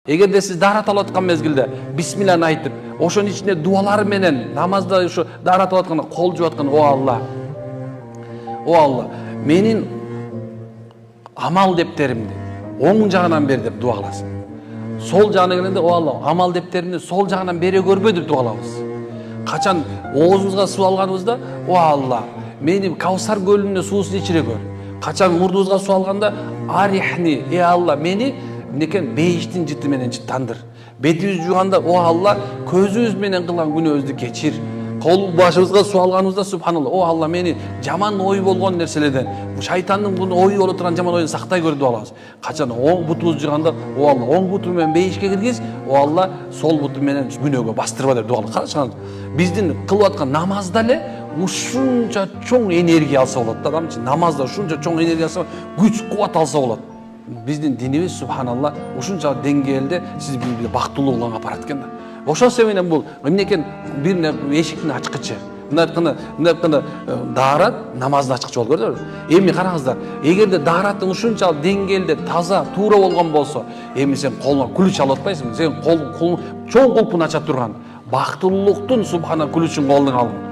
Эгерде сиз даарат алып аткан мезгилде бисмилланы айтып, ошонун ичинде дуалар менен намазда ушу даарат алып атканда кол жууп аткан, о Алла, менин амал дептеримди оң жагынан бер деп дуа кыласың. Сол жагына келгенде, о Алла, амал дептеримди сол жагынан бере көрбө деп дуа кылабыз. Качан оозубузга суу алганыбызда, о Алла, мени Каусар көлүнүнө суусун ичире көр. Качан мурдубузга суу алганда, арихни, Алла, мени некен бейиштин жыты менен жыттандыр. Бетибиз жууганда, о Алла, көзүбүз менен кылган күнөөбүздү кечир. Кол башыбызга суу алганыбызда, субханалла, о Алла, мени жаман ой болгон нерселерден, шайтандын бул ою боло турган жаман ойдон сактай көр деп алабыз. Качан оң бутубуз жууганда, о Алла, оң буту менен бейишке киргиз, о Алла, сол буту менен күнөөгө бастырба деп дуа кылабыз. Карачыңыз, биздин кылып аткан намазда эле ушунча чоң энергия алса болот да, адамчы. Намазда ушунча чоң энергия алса, күч кубат алса болот. Биздин динибиз, субханалла, ушунча деңгээлде сиз бизди бактылуулукка алып барат экен да. Ошол себептен бул эмнекен бир эшиктин ачкычы. Мындай айтканда даарат намаздын ачкычы болуп көрдүңүзбү? Эми караңыздар, эгерде даараттын ушунчалык деңгээлде таза, туура болгон болсо, эми сен колуңа ключ алып атпайсыңбы? Сен кол чоң кулпун ача турган бактылуулуктун субхана ключун колуңа алдың.